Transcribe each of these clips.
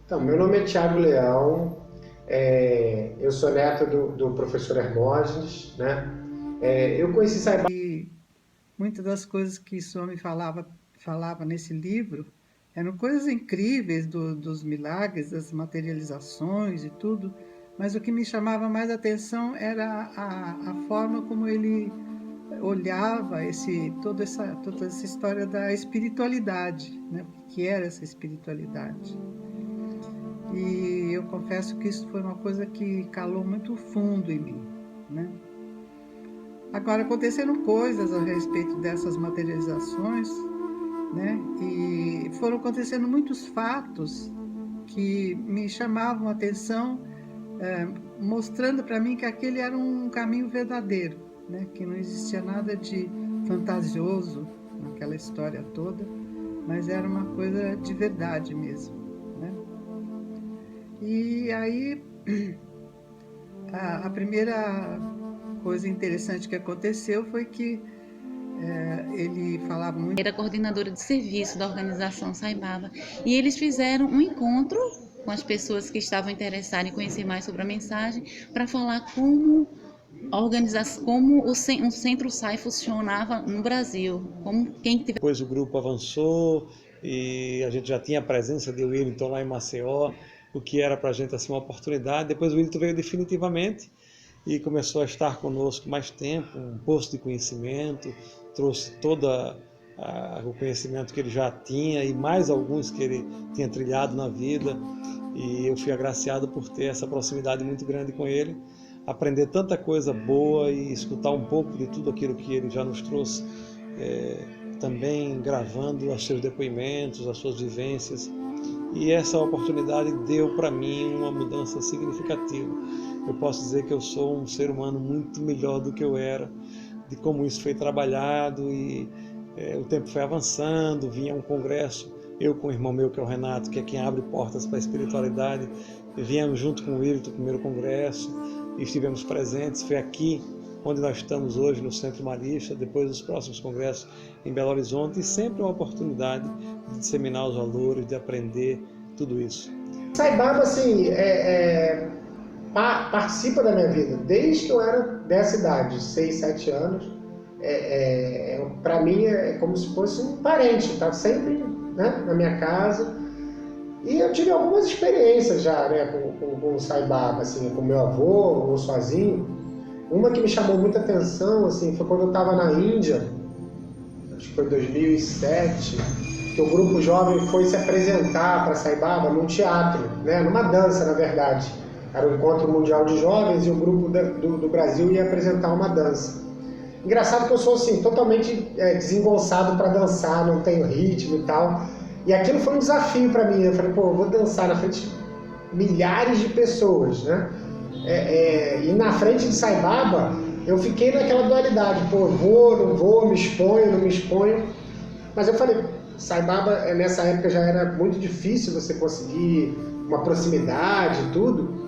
Então, meu nome é Thiago Leão, eu sou neto do professor Hermógenes, né? Eu conheci Saibaba. E muitas das coisas que Swami falava nesse livro eram coisas incríveis dos milagres, das materializações e tudo, mas o que me chamava mais atenção era a forma como ele olhava toda essa história da espiritualidade, né? O que era essa espiritualidade. E eu confesso que isso foi uma coisa que calou muito fundo em mim, né? Agora, aconteceram coisas a respeito dessas materializações, né? E foram acontecendo muitos fatos que me chamavam a atenção, mostrando para mim que aquele era um caminho verdadeiro, né? Que não existia nada de fantasioso naquela história toda, mas era uma coisa de verdade mesmo, né? E aí, a primeira coisa interessante que aconteceu foi que ele falava muito. Era coordenadora de serviço da organização Saibaba e eles fizeram um encontro com as pessoas que estavam interessadas em conhecer mais sobre a mensagem para falar como o Centro SAI funcionava no Brasil. Depois o grupo avançou e a gente já tinha a presença de Willington lá em Maceió, o que era para a gente assim, uma oportunidade. Depois o Willington veio definitivamente e começou a estar conosco mais tempo, um poço de conhecimento, trouxe todo o conhecimento que ele já tinha e mais alguns que ele tinha trilhado na vida, e eu fui agraciado por ter essa proximidade muito grande com ele, aprender tanta coisa boa e escutar um pouco de tudo aquilo que ele já nos trouxe, também gravando os seus depoimentos, as suas vivências, e essa oportunidade deu para mim uma mudança significativa. Eu posso dizer que eu sou um ser humano muito melhor do que eu era, de como isso foi trabalhado, e o tempo foi avançando, vinha um congresso, eu com o irmão meu, que é o Renato, que é quem abre portas para a espiritualidade, viemos junto com o Willington, o primeiro congresso, e estivemos presentes. Foi aqui onde nós estamos hoje, no Centro Marista, depois dos próximos congressos em Belo Horizonte, e sempre uma oportunidade de disseminar os valores, de aprender tudo isso. Saibaba, assim, participa da minha vida desde que eu era dessa idade, 6, 7 anos. Para mim é como se fosse um parente, está sempre, né, na minha casa. E eu tive algumas experiências já, né, com o Saibaba, assim, com meu avô ou sozinho. Uma que me chamou muita atenção, assim, foi quando eu estava na Índia, acho que foi 2007, que o grupo jovem foi se apresentar para Saibaba num teatro, né, numa dança, na verdade. Era o Encontro Mundial de Jovens e o grupo do Brasil ia apresentar uma dança. Engraçado que eu sou, assim, totalmente desengonçado para dançar, não tenho ritmo e tal. E aquilo foi um desafio para mim. Eu falei, pô, eu vou dançar na frente de milhares de pessoas, né? E na frente de Saibaba, eu fiquei naquela dualidade. Pô, vou, não vou, me exponho, não me exponho. Mas eu falei, Saibaba, nessa época já era muito difícil você conseguir uma proximidade e tudo.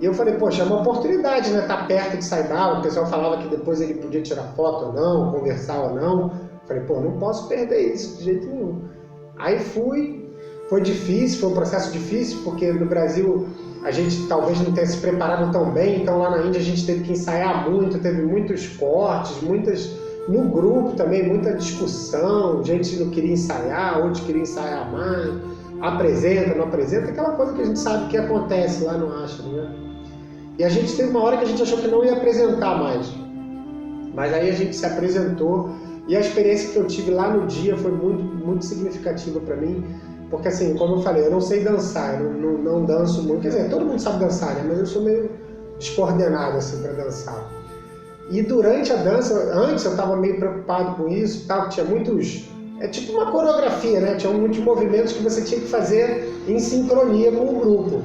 E eu falei, poxa, é uma oportunidade, né? Estar perto de Saibaba. O pessoal falava que depois ele podia tirar foto ou não, conversar ou não. Eu falei, pô, não posso perder isso de jeito nenhum. Aí fui, foi difícil, foi um processo difícil, porque no Brasil a gente talvez não tenha se preparado tão bem, então lá na Índia a gente teve que ensaiar muito, teve muitos cortes, no grupo também, muita discussão, gente não queria ensaiar, outros queriam ensaiar mais, apresenta, não apresenta, aquela coisa que a gente sabe que acontece lá no Ashram, né? E a gente teve uma hora que a gente achou que não ia apresentar mais, mas aí a gente se apresentou, e a experiência que eu tive lá no dia foi muito, muito significativa para mim, porque assim, como eu falei, eu não sei dançar, eu não danço muito, quer dizer, todo mundo sabe dançar, né? Mas eu sou meio descoordenado assim para dançar. E durante a dança, antes eu estava meio preocupado com isso, tal, tinha muitos, tipo uma coreografia, né? Tinha muitos movimentos que você tinha que fazer em sincronia com o grupo.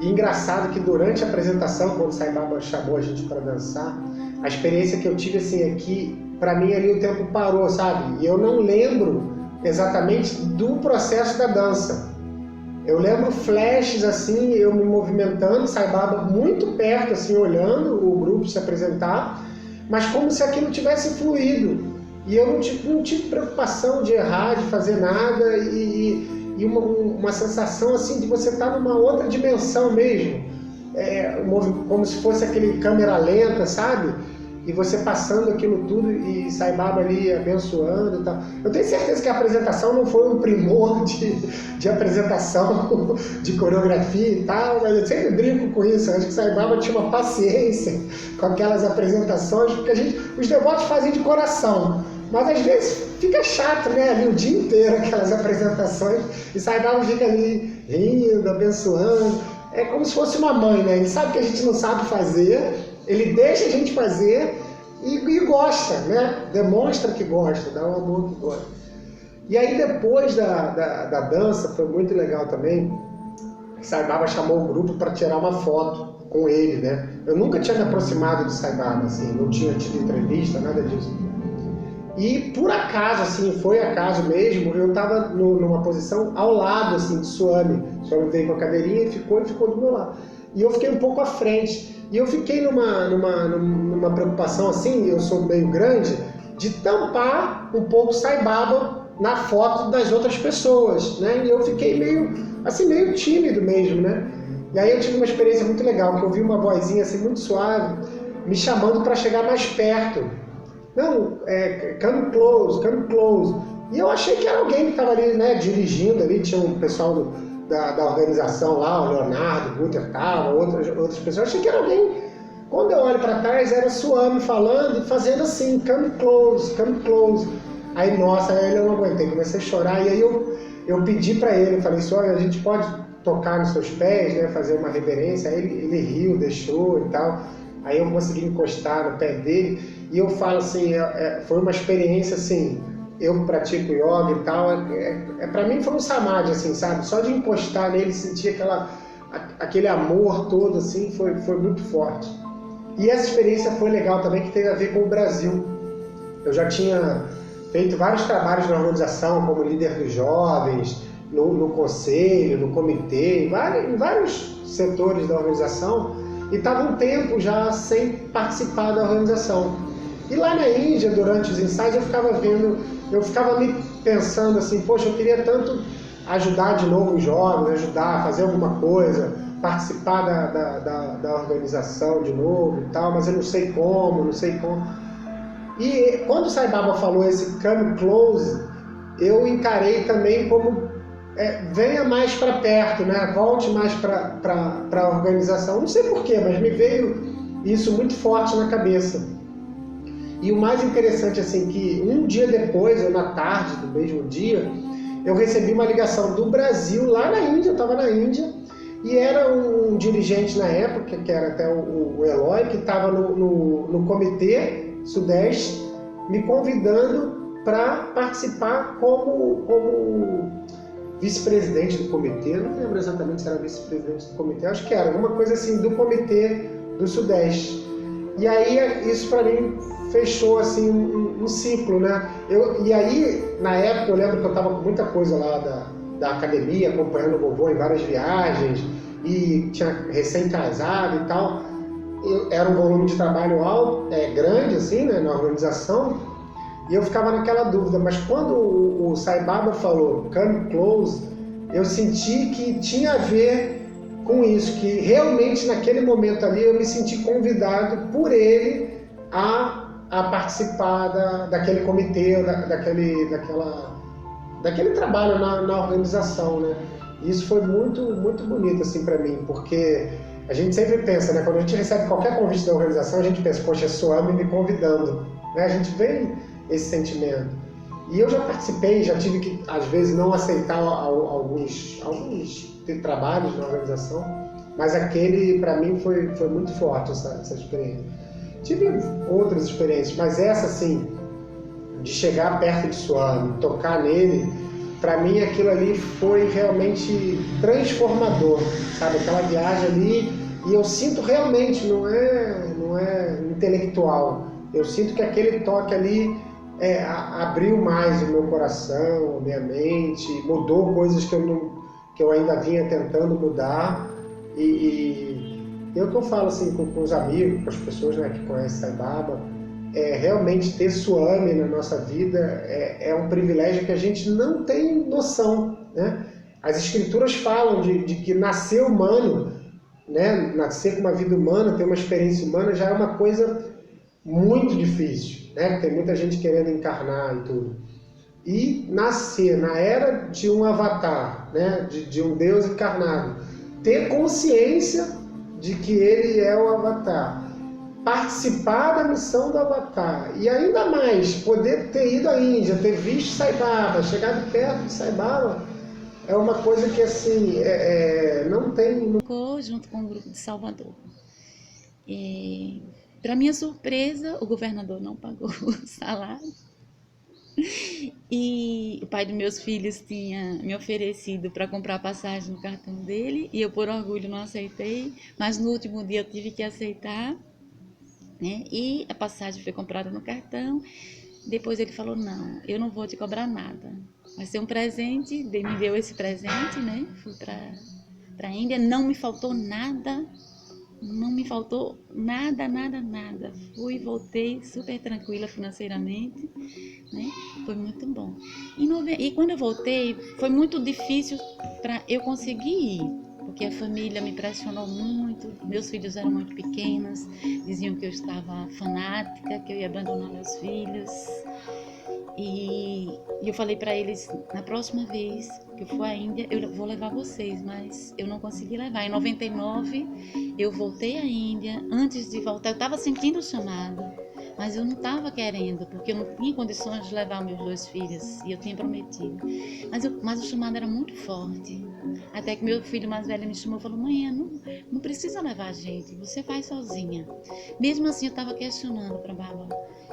E engraçado que durante a apresentação, quando o Saibaba chamou a gente para dançar, a experiência que eu tive assim é que, para mim ali o tempo parou, sabe? E eu não lembro exatamente do processo da dança. Eu lembro flashes assim, eu me movimentando, Saibaba muito perto, assim, olhando o grupo se apresentar, mas como se aquilo tivesse fluído. E eu não tive preocupação de errar, de fazer nada, e e uma sensação assim de você estar numa outra dimensão mesmo, como se fosse aquele câmera lenta, sabe? E você passando aquilo tudo e Sai Baba ali abençoando e tal. Eu tenho certeza que a apresentação não foi um primor de apresentação, de coreografia e tal, mas eu sempre brinco com isso. Eu acho que Sai Baba tinha uma paciência com aquelas apresentações, porque os devotos fazem de coração, mas às vezes fica chato, né? Ali o dia inteiro aquelas apresentações, e Sai Baba fica ali rindo, abençoando. É como se fosse uma mãe, né? Ele sabe que a gente não sabe fazer, ele deixa a gente fazer e gosta, né? Demonstra que gosta, dá um amor que gosta. E aí depois da dança, foi muito legal também, Sai Baba chamou o grupo para tirar uma foto com ele, né? Eu nunca tinha me aproximado de Sai Baba, assim, não tinha tido entrevista, nada disso. E por acaso, assim, foi acaso mesmo, eu estava numa posição ao lado, assim, de Swami. Swami veio com a cadeirinha e ficou do meu lado. E eu fiquei um pouco à frente. E eu fiquei numa preocupação, assim, eu sou meio grande, de tampar um pouco Sai Baba na foto das outras pessoas, né? E eu fiquei meio tímido mesmo, né? E aí eu tive uma experiência muito legal, que eu vi uma vozinha, assim, muito suave, me chamando para chegar mais perto. Não, come close, come close. E eu achei que era alguém que estava ali, né, dirigindo ali, tinha um pessoal da organização lá, o Leonardo, o Guter estava, outras pessoas. Eu achei que era alguém. Quando eu olho para trás, era o Swami falando e fazendo assim, come close, come close. Aí, nossa, aí eu não aguentei, comecei a chorar. E aí eu pedi para ele, falei, Swami, a gente pode tocar nos seus pés, né, fazer uma reverência. Aí ele riu, deixou e tal. Aí eu consegui encostar no pé dele. E eu falo assim, foi uma experiência assim, eu pratico yoga e tal, pra mim foi um samadhi, assim, sabe? Só de encostar nele, sentir aquele amor todo, assim, foi muito forte. E essa experiência foi legal também, que teve a ver com o Brasil. Eu já tinha feito vários trabalhos na organização, como líder dos jovens, no conselho, no comitê, em vários setores da organização, e estava um tempo já sem participar da organização. E lá na Índia, durante os ensaios, eu ficava me pensando assim, poxa, eu queria tanto ajudar de novo os jovens, fazer alguma coisa, participar da organização de novo e tal, mas eu não sei como. E quando o Sai Baba falou esse come close, eu encarei também como venha mais para perto, né? Volte mais para a organização. Não sei porquê, mas me veio isso muito forte na cabeça. E o mais interessante, assim, que um dia depois, ou na tarde do mesmo dia, eu recebi uma ligação do Brasil, lá na Índia, eu estava na Índia, e era um dirigente na época, que era até o Eloy, que estava no Comitê Sudeste, me convidando para participar como vice-presidente do comitê. Eu não lembro exatamente se era vice-presidente do comitê, acho que era alguma coisa assim, do Comitê do Sudeste. E aí isso para mim fechou assim um ciclo, né? E aí, na época, eu lembro que eu estava com muita coisa lá da academia, acompanhando o vovô em várias viagens, e tinha recém-casado e tal. Era um volume de trabalho alto, grande, assim, né, na organização, e eu ficava naquela dúvida. Mas quando o Sai Baba falou come close, eu senti que tinha a ver com isso, que realmente naquele momento ali eu me senti convidado por ele a participar daquele comitê, daquele trabalho na organização, né? E isso foi muito, muito bonito assim para mim, porque a gente sempre pensa, né? Quando a gente recebe qualquer convite da organização, a gente pensa, poxa, é Swami me convidando, né? A gente vem esse sentimento. E eu já participei, já tive que, às vezes, não aceitar alguns trabalhos na organização, mas aquele, para mim, foi muito forte essa experiência. Tive outras experiências, mas essa, assim, de chegar perto de Swami, tocar nele, para mim aquilo ali foi realmente transformador, sabe? Aquela viagem ali, e eu sinto realmente, não é intelectual, eu sinto que aquele toque ali abriu mais o meu coração, a minha mente, mudou coisas que eu ainda vinha tentando mudar, e é o que eu falo assim com os amigos, com as pessoas, né, que conhecem Sai Baba, realmente ter Swami na nossa vida é um privilégio que a gente não tem noção, né? As escrituras falam de que nascer humano, né, nascer com uma vida humana, ter uma experiência humana, já é uma coisa muito difícil, né? Tem muita gente querendo encarnar e tudo. E nascer na era de um avatar, né, de um Deus encarnado, ter consciência de que ele é o avatar, participar da missão do avatar e ainda mais poder ter ido à Índia, ter visto Sai Baba, chegado perto de Sai Baba, é uma coisa que assim não tem. Ficou junto com o grupo de Salvador. E, para minha surpresa, o governador não pagou o salário. E o pai dos meus filhos tinha me oferecido para comprar passagem no cartão dele e eu, por orgulho, não aceitei, mas no último dia eu tive que aceitar, né? E a passagem foi comprada no cartão. Depois ele falou: não, eu não vou te cobrar nada, vai ser um presente. Ele me deu esse presente, né? Fui para a Índia, não me faltou nada. Não me faltou nada. Fui e voltei super tranquila financeiramente, né? Foi muito bom. E quando eu voltei, foi muito difícil para eu conseguir ir, porque a família me pressionou muito. Meus filhos eram muito pequenos, diziam que eu estava fanática, que eu ia abandonar meus filhos. E eu falei para eles: na próxima vez que eu for à Índia, eu vou levar vocês, mas eu não consegui levar. Em 99, eu voltei à Índia. Antes de voltar, eu estava sentindo o chamado, mas eu não estava querendo, porque eu não tinha condições de levar meus 2 filhos, e eu tinha prometido. Mas o chamado era muito forte. Até que meu filho mais velho me chamou e falou: mãe, não precisa levar a gente, você vai sozinha. Mesmo assim, eu estava questionando para Baba: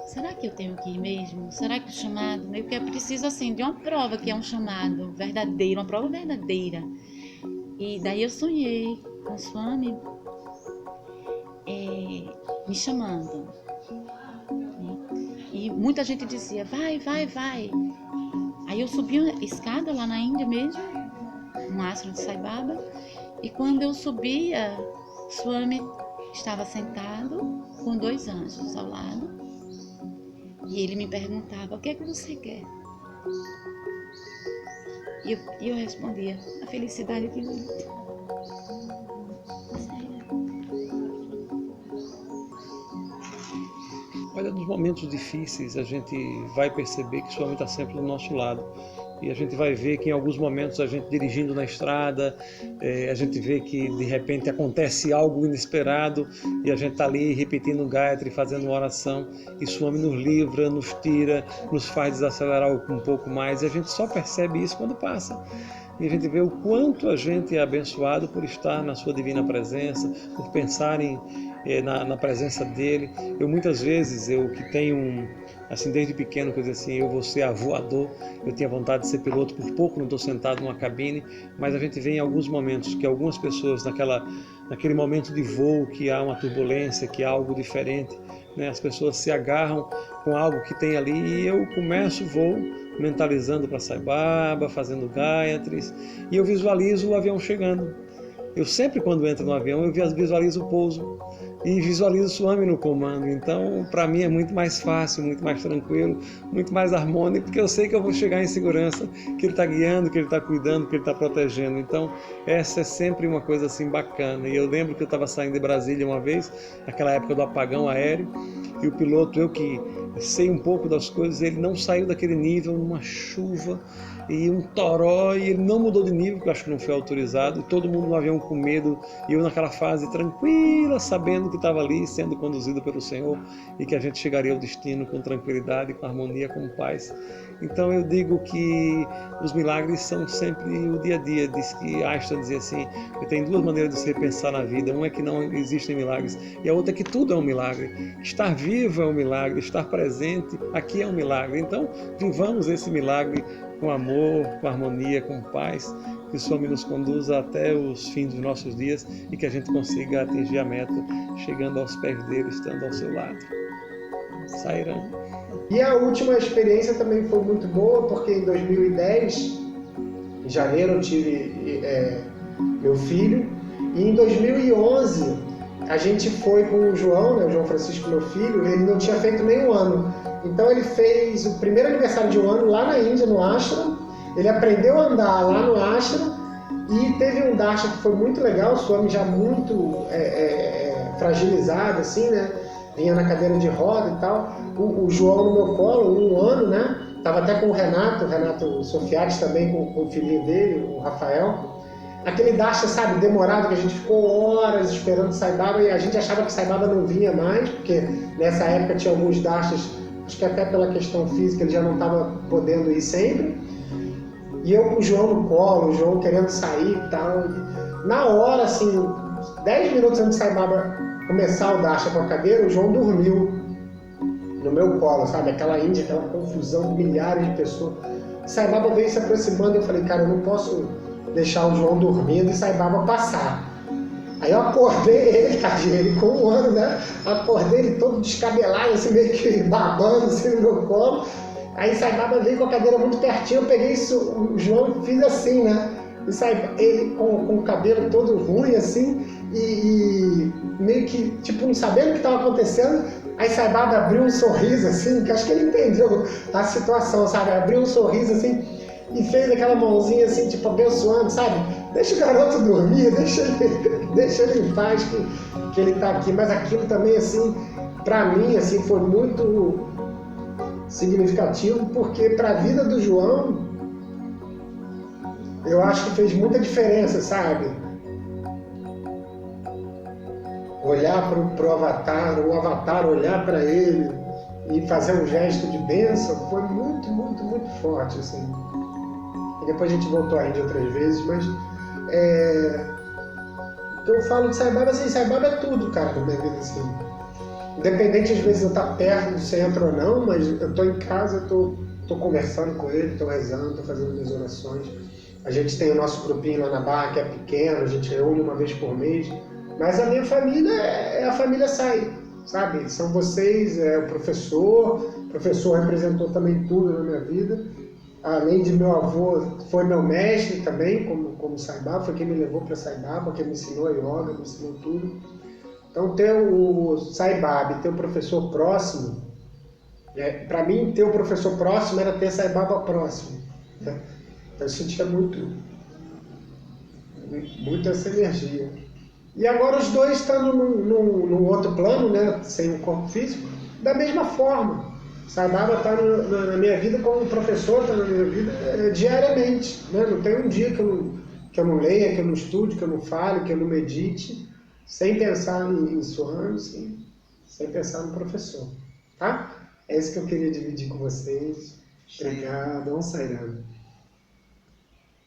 será que eu tenho que ir mesmo? Será que o chamado... Porque eu preciso, assim, de uma prova que é um chamado verdadeiro, uma prova verdadeira. E daí eu sonhei com o Swami me chamando. E muita gente dizia: vai. Aí eu subi a escada lá na Índia mesmo, no astro de Sai Baba, e quando eu subia, Swami estava sentado com 2 anjos ao lado. E ele me perguntava: o que é que você quer? E eu respondia: a felicidade de Luíto. Olha, nos momentos difíceis a gente vai perceber que o Swami está sempre do nosso lado. E a gente vai ver que em alguns momentos a gente dirigindo na estrada, a gente vê que de repente acontece algo inesperado e a gente está ali repetindo o Gayatri, fazendo uma oração, e o Swami nos livra, nos tira, nos faz desacelerar um pouco mais, e a gente só percebe isso quando passa. E a gente vê o quanto a gente é abençoado por estar na sua divina presença, por pensar na presença dele. Eu muitas vezes, eu que tenho assim, desde pequeno, que eu dizia assim: eu vou ser voador, eu tinha vontade de ser piloto, por pouco não estou sentado numa cabine, mas a gente vê em alguns momentos que algumas pessoas naquele momento de voo, que há uma turbulência, que há algo diferente, né? As pessoas se agarram com algo que tem ali, e eu começo o voo mentalizando para Sai Baba, fazendo Gayatris, e eu visualizo o avião chegando. Eu sempre, quando entro no avião, eu visualizo o pouso e visualizo o Swami no comando. Então, para mim é muito mais fácil, muito mais tranquilo, muito mais harmônico, porque eu sei que eu vou chegar em segurança, que ele está guiando, que ele está cuidando, que ele está protegendo. Então, essa é sempre uma coisa assim bacana. E eu lembro que eu estava saindo de Brasília uma vez, naquela época do apagão aéreo, e o piloto, eu que sei um pouco das coisas, ele não saiu daquele nível, numa chuva e um toró, e ele não mudou de nível, que eu acho que não foi autorizado, e todo mundo no avião com medo, e eu naquela fase tranquila, sabendo que estava ali sendo conduzido pelo Senhor e que a gente chegaria ao destino com tranquilidade, com harmonia, com paz. Então eu digo que os milagres são sempre o dia a dia. Diz que Einstein dizia assim, que tem 2 maneiras de se pensar na vida: uma é que não existem milagres, e a outra é que tudo é um milagre. Estar vivo é um milagre, estar presente aqui é um milagre. Então vivamos esse milagre com amor, com harmonia, com paz, que o Swami nos conduza até os fins dos nossos dias e que a gente consiga atingir a meta, chegando aos pés dele, estando ao seu lado. Sairam. E a última experiência também foi muito boa, porque em 2010, em janeiro, eu tive meu filho, e em 2011 a gente foi com o João, né, o João Francisco, meu filho. Ele não tinha feito nem 1 ano. Então ele fez o primeiro aniversário de 1 ano lá na Índia, no ashram. Ele aprendeu a andar lá no ashram E teve um darshan que foi muito legal, o Swami já muito fragilizado, assim, né? Vinha na cadeira de roda e tal. O João no meu colo, 1 ano, né? Tava até com o Renato Sofiati também, com o filhinho dele, o Rafael. Aquele darshan, sabe, demorado, que a gente ficou horas esperando o Sai Baba e a gente achava que o Sai Baba não vinha mais, porque nessa época tinha alguns darshans, acho que até pela questão física ele já não estava podendo ir sempre. E eu com o João no colo, o João querendo sair e tal. Na hora, assim, 10 minutos antes do Sai Baba começar o darshan com a cadeira, o João dormiu no meu colo, sabe? Aquela Índia, aquela confusão, milhares de pessoas. O Sai Baba veio se aproximando e eu falei, cara, eu não posso deixar o João dormindo e Sai Baba passar. Aí eu acordei ele, tadinho, ele com 1 ano, né? Acordei ele todo descabelado, assim, meio que babando assim, no meu colo. Aí Sai Baba veio com a cadeira muito pertinho, eu peguei o João e fiz assim, né? E ele com o cabelo todo ruim, assim, e meio que, tipo, não sabendo o que estava acontecendo. Aí Sai Baba abriu um sorriso, assim, que acho que ele entendeu a situação, sabe? Abriu um sorriso, assim, e fez aquela mãozinha, assim, tipo, abençoando, sabe? Deixa o garoto dormir, deixa ele em paz, que ele tá aqui. Mas aquilo também, assim, pra mim, assim, foi muito significativo, porque para a vida do João, eu acho que fez muita diferença, sabe? Olhar para o Avatar olhar para ele e fazer um gesto de bênção foi muito, muito, muito forte, assim. E depois a gente voltou a Índia outras vezes, mas o que eu falo de Sai Baba, assim, Sai Baba é tudo, cara, na minha vida, assim. Independente, às vezes, eu estar perto do centro ou não, mas eu estou em casa, estou conversando com ele, estou rezando, estou fazendo minhas orações. A gente tem o nosso grupinho lá na Barra, que é pequeno, a gente reúne uma vez por mês. Mas a minha família é a família Sai, sabe? São vocês, o professor representou também tudo na minha vida. Além de meu avô, foi meu mestre também, como Sai Baba, foi quem me levou para Sai Baba, quem me ensinou a yoga, me ensinou tudo. Então, ter o Sai Baba e ter o professor próximo, para mim, ter o professor próximo era ter Sai Baba próximo. Né? Então, eu sentia muito essa energia. E agora os dois estando num outro plano, né, sem o corpo físico, da mesma forma. Sai Baba está na minha vida como o professor está na minha vida diariamente. Né? Não tem um dia que eu não leia, que eu não estude, que eu não fale, que eu não medite, sem pensar em Swami, sem pensar no professor, tá? É isso que eu queria dividir com vocês. Obrigado, Om Sai Ram.